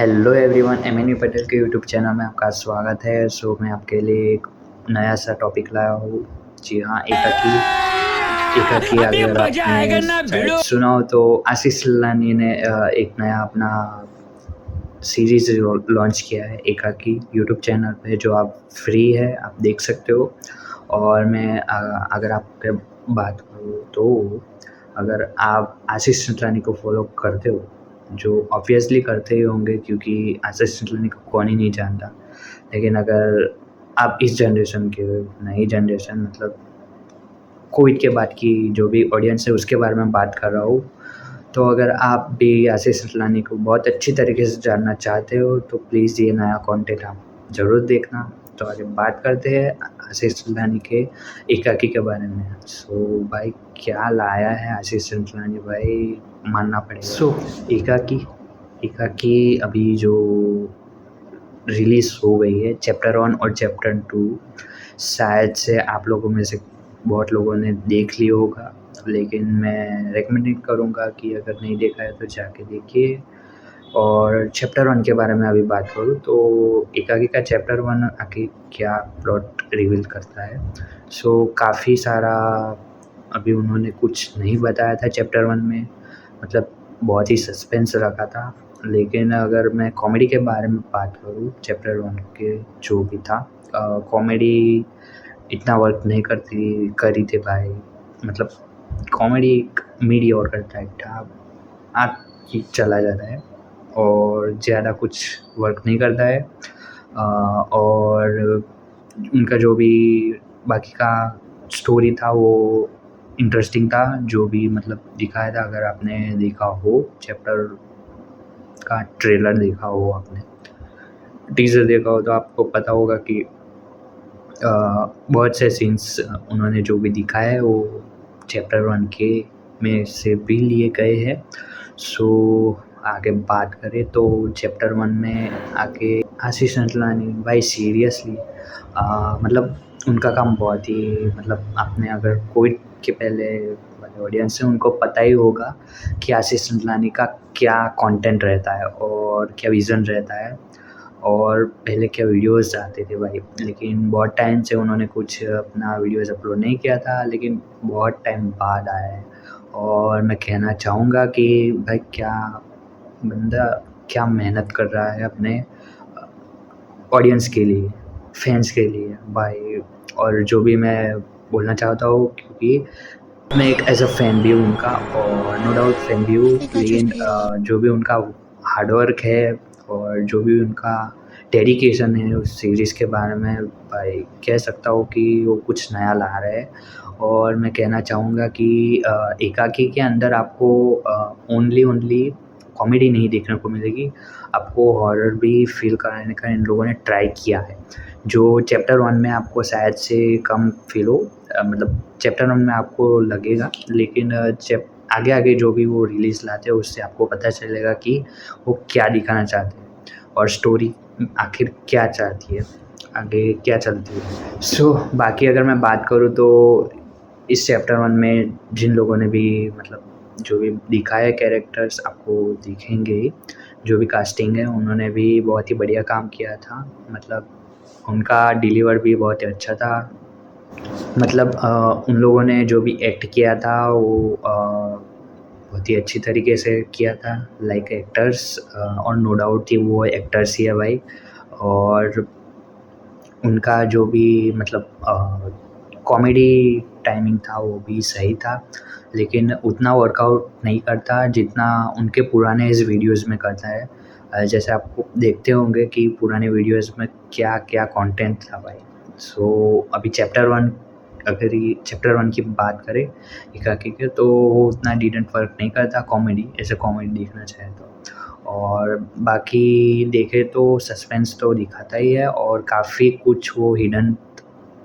Hello everyone, M Patel के YouTube channel में आपका स्वागत है। मैं आपके लिए एक नया सा टॉपिक लाया हूँ। जी हाँ, एकाकी अभी अगर मजा आएगा आपने ना शायद भिड़ो। सुना हो तो आशीष चिल्लानी ने एक नया अपना सीरीज़ लॉन्च किया है एकाकी यूट्यूब चैनल पे, जो आप फ्री है, आप देख सकते हो। और मैं अगर आपके बात करूँ तो अगर आप आशीष चिल्लानी को फॉलो करते हो, जो ऑब्वियसली करते ही होंगे क्योंकि आशीष चिल्लानी को कौन ही नहीं जानता। लेकिन अगर आप इस जनरेशन के हो, नई जनरेशन मतलब कोविड के बाद की जो भी ऑडियंस है उसके बारे में बात कर रहा हूँ, तो अगर आप भी आशीष चिल्लानी को बहुत अच्छी तरीके से जानना चाहते हो तो प्लीज़ ये नया कंटेंट आप ज़रूर देखना। तो आगे बात करते हैं आशीष चिल्लानी के एकाकी के बारे में। भाई क्या लाया है आशीष चिल्लानी भाई, मानना पड़ेगा। एकाकी अभी जो रिलीज़ हो गई है चैप्टर 1 और चैप्टर 2, शायद से आप लोगों में से बहुत लोगों ने देख लिया होगा, लेकिन मैं रेकमेंड करूँगा कि अगर नहीं देखा है तो जाके देखिए। और चैप्टर 1 के बारे में अभी बात करूँ तो एकाकी का चैप्टर 1 आखिर क्या प्लॉट रिवील करता है। काफ़ी सारा अभी उन्होंने कुछ नहीं बताया था चैप्टर 1 में, मतलब बहुत ही सस्पेंस रखा था। लेकिन अगर मैं कॉमेडी के बारे में बात करूँ चैप्टर 1 के, जो भी था कॉमेडी इतना वर्क नहीं करी थी भाई। मतलब कॉमेडी मीडियोकर टाइप था, आप ही चला जाता है और ज़्यादा कुछ वर्क नहीं करता है। और उनका जो भी बाकी का स्टोरी था वो इंटरेस्टिंग था, जो भी मतलब दिखाया था। अगर आपने देखा हो चैप्टर का ट्रेलर, देखा हो आपने टीज़र देखा हो, तो आपको पता होगा कि बहुत से सीन्स उन्होंने जो भी दिखाया है वो चैप्टर 1 के में से भी लिए गए हैं। आगे बात करें तो चैप्टर 1 में आके आशीष चिल्लानी भाई सीरियसली मतलब उनका काम बहुत ही, मतलब आपने अगर कोविड के पहले वाले ऑडियंस है उनको पता ही होगा कि आशीष चिल्लानी का क्या कंटेंट रहता है और क्या विज़न रहता है और पहले क्या वीडियोज़ आते थे भाई। लेकिन बहुत टाइम से उन्होंने कुछ अपना वीडियोज़ अपलोड नहीं किया था, लेकिन बहुत टाइम बाद आया है। और मैं कहना चाहूँगा कि भाई क्या बंदा क्या मेहनत कर रहा है अपने ऑडियंस के लिए, फैंस के लिए भाई। और जो भी मैं बोलना चाहता हूँ, क्योंकि मैं एक एज़ अ फ़ैन भी हूँ उनका, और नो डाउट फ़ैन भी हूँ, लेकिन जो भी उनका हार्ड वर्क है और जो भी उनका डेडिकेशन है उस सीरीज़ के बारे में भाई कह सकता हूँ कि वो कुछ नया ला रहे हैं। और मैं कहना चाहूँगा कि एकाकी के अंदर आपको ओनली कॉमेडी नहीं देखने को मिलेगी, आपको हॉरर भी फ़ील कराने का इन लोगों ने ट्राई किया है, जो चैप्टर 1 में आपको शायद से कम फ़ील हो। मतलब चैप्टर 1 में आपको लगेगा, लेकिन आगे जो भी वो रिलीज़ लाते हैं उससे आपको पता चलेगा कि वो क्या दिखाना चाहते हैं और स्टोरी आखिर क्या चाहती है, आगे क्या चलती है। बाकी अगर मैं बात करूँ तो इस चैप्टर 1 में जिन लोगों ने भी मतलब जो भी दिखाया कैरेक्टर्स आपको दिखेंगे ही, जो भी कास्टिंग है उन्होंने भी बहुत ही बढ़िया काम किया था। मतलब उनका डिलीवर भी बहुत ही अच्छा था। मतलब उन लोगों ने जो भी एक्ट किया था वो बहुत ही अच्छी तरीके से किया था, लाइक एक्टर्स। और नो डाउट थी वो एक्टर्स ही है भाई। और उनका जो भी मतलब कॉमेडी टाइमिंग था वो भी सही था, लेकिन उतना वर्कआउट नहीं करता जितना उनके पुराने इस वीडियोज़ में करता है। जैसे आपको देखते होंगे कि पुराने वीडियोज़ में क्या कंटेंट था भाई। अभी चैप्टर 1 की बात करें एकाकी के, तो वो उतना डिडंट वर्क नहीं करता कॉमेडी, ऐसे कॉमेडी देखना चाहे तो। और बाकी देखें तो सस्पेंस तो दिखाता ही है, और काफ़ी कुछ वो हिडन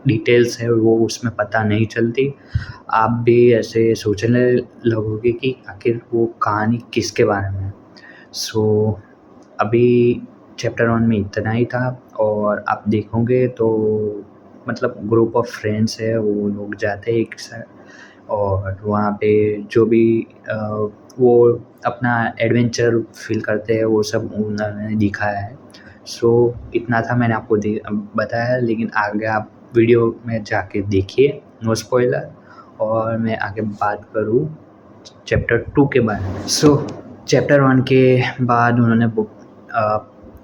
डिटेल्स है वो उसमें पता नहीं चलती। आप भी ऐसे सोचने लगोगे कि आखिर वो कहानी किसके बारे में है। सो अभी चैप्टर 1 में इतना ही था। और आप देखोगे तो मतलब ग्रुप ऑफ फ्रेंड्स है, वो लोग जाते हैं एक साथ और वहाँ पे जो भी वो अपना एडवेंचर फील करते हैं वो सब उन्होंने दिखाया है। सो इतना था मैंने आपको बताया, लेकिन आगे आप वीडियो में जाके देखिए, नो स्पॉइलर। और मैं आगे बात करूँ चैप्टर 2 के बारे में। सो चैप्टर 1 के बाद उन्होंने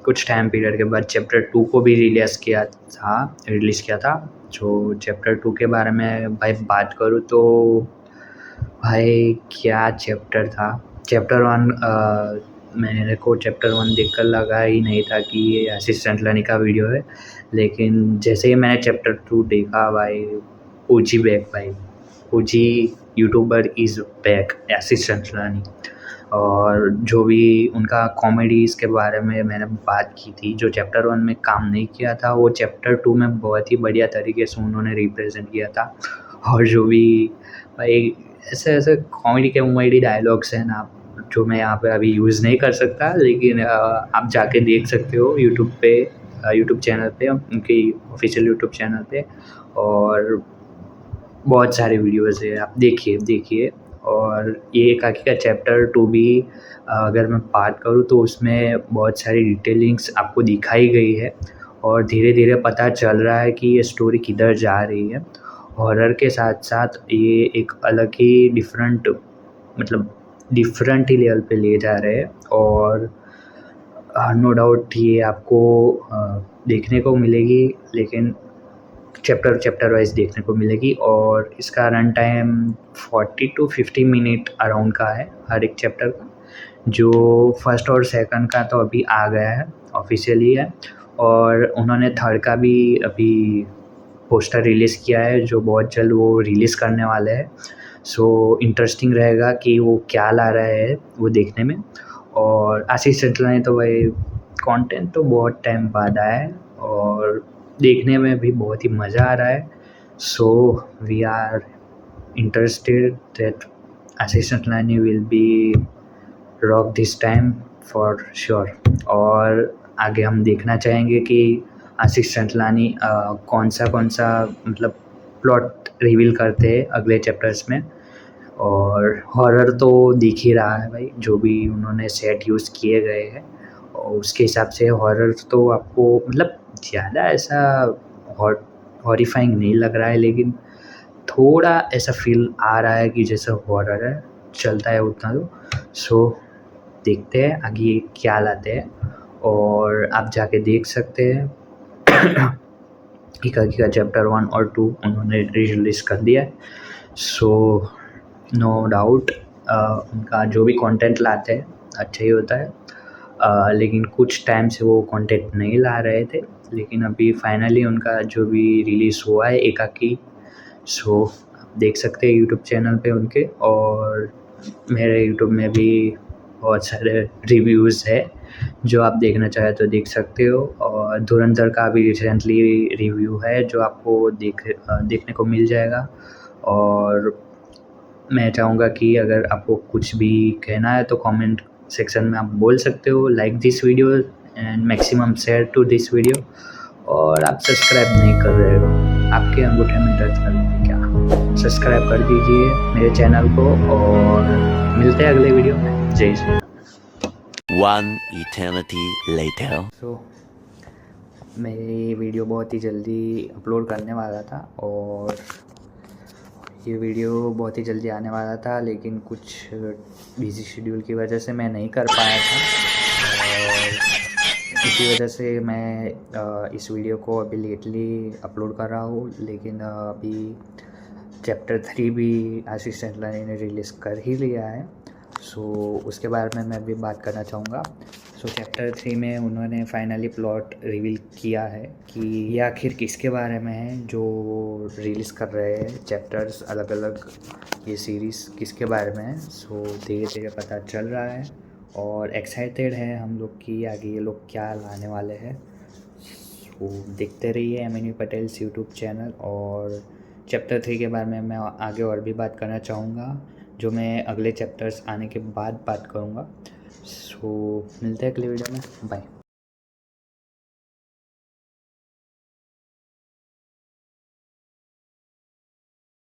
कुछ टाइम पीरियड के बाद चैप्टर 2 को भी रिलीज़ किया था। जो चैप्टर 2 के बारे में भाई बात करूँ तो भाई क्या चैप्टर था। चैप्टर 1 मेरे को चैप्टर 1 देखकर लगा ही नहीं था कि ये असिस्टेंट लर्निंग का वीडियो है, लेकिन जैसे ही मैंने चैप्टर 2 देखा भाई, ओजी बैक भाई, OG YouTuber is back, assistant learning. और जो भी उनका कॉमेडीज़ के बारे में मैंने बात की थी, जो चैप्टर 1 में काम नहीं किया था वो चैप्टर 2 में बहुत ही बढ़िया तरीके से उन्होंने रिप्रेजेंट किया था। और जो भी भाई ऐसे कॉमेडी डायलॉग्स हैं ना, जो मैं यहाँ पे अभी यूज़ नहीं कर सकता, लेकिन आप जाके देख सकते हो यूट्यूब पे, यूट्यूब चैनल पे, उनके ऑफिशियल यूट्यूब चैनल पे। और बहुत सारे वीडियोज़ है, आप देखिए। और ये एकाकी का चैप्टर 2 भी अगर मैं बात करूँ तो उसमें बहुत सारी डिटेलिंग्स आपको दिखाई गई है और धीरे-धीरे पता चल रहा है कि ये स्टोरी किधर जा रही है। हॉरर के साथ-साथ ये एक अलग ही डिफरेंट ही लेवल पे ले जा रहे हैं। और नो डाउट ये आपको देखने को मिलेगी, लेकिन चैप्टर वाइज देखने को मिलेगी। और इसका run time 40 to 50 minute around का है हर एक चैप्टर का। जो फर्स्ट और सेकंड का तो अभी आ गया है, ऑफिशियली है। और उन्होंने थर्ड का भी अभी पोस्टर रिलीज़ किया है, जो बहुत जल्द वो रिलीज़ करने वाले हैं। सो इंटरेस्टिंग रहेगा कि वो क्या ला रहे हैं वो देखने में। और आशीष चंचला ने तो भाई कंटेंट तो बहुत टाइम बाद आया है और देखने में भी बहुत ही मज़ा आ रहा है। So we are interested that Ashish Chanchalani will be rock this time for sure. और आगे हम देखना चाहेंगे कि आशीष चंचलानी कौन सा मतलब प्लॉट रिवील करते हैं अगले चैप्टर्स में। और हॉरर तो दिख ही रहा है भाई, जो भी उन्होंने सेट यूज़ किए गए हैं और उसके हिसाब से हॉरर तो आपको मतलब ज़्यादा ऐसा हॉरिफाइंग नहीं लग रहा है, लेकिन थोड़ा ऐसा फील आ रहा है कि जैसा हॉरर है, चलता है उतना तो। सो देखते हैं आगे क्या लाते हैं और आप जाके देख सकते हैं। एकाकी का चैप्टर 1 और 2 उन्होंने रिलीज़ कर दिया है। सो नो डाउट उनका जो भी कंटेंट लाते हैं अच्छा ही होता है। लेकिन कुछ टाइम से वो कंटेंट नहीं ला रहे थे, लेकिन अभी फाइनली उनका जो भी रिलीज़ हुआ है एकाकी, सो आप देख सकते हैं यूट्यूब चैनल पे उनके। और मेरे यूट्यूब में भी बहुत सारे रिव्यूज़ है, जो आप देखना चाहें तो देख सकते हो। और धुरंधर का भी रिसेंटली रिव्यू है जो आपको देखने को मिल जाएगा। और मैं चाहूँगा कि अगर आपको कुछ भी कहना है तो कमेंट सेक्शन में आप बोल सकते हो। Like this video and maximum share to this video. और आप सब्सक्राइब नहीं कर रहे हो, आपके अंगूठे में दर्द कर रहे हैं क्या? सब्सक्राइब कर दीजिए मेरे चैनल को और मिलते हैं अगले वीडियो में। जय Shri Ram. One eternity later. सो मैं ये वीडियो बहुत ही जल्दी अपलोड करने वाला था और ये वीडियो बहुत ही जल्दी आने वाला था, लेकिन कुछ बिज़ी शेड्यूल की वजह से मैं नहीं कर पाया था। और इसी वजह से मैं इस वीडियो को अभी लेटली अपलोड कर रहा हूँ। लेकिन अभी चैप्टर 3 भी आशीष चंचलानी ने रिलीज़ कर ही लिया है। सो उसके बारे में मैं अभी बात करना चाहूँगा। सो चैप्टर 3 में उन्होंने फाइनली प्लॉट रिवील किया है कि ये आखिर किसके बारे में है, जो रिलीज़ कर रहे हैं चैप्टर्स अलग अलग, ये सीरीज़ किसके बारे में है। सो धीरे धीरे पता चल रहा है और एक्साइटेड है हम लोग कि आगे ये लोग क्या लाने वाले हैं। सो देखते रहिए M N U Patels YouTube channel. और चैप्टर 3 के बारे में मैं आगे और भी बात करना चाहूँगा, जो मैं अगले चैप्टर्स आने के बाद बात करूँगा। सो मिलते हैं अगले वीडियो में, बाय।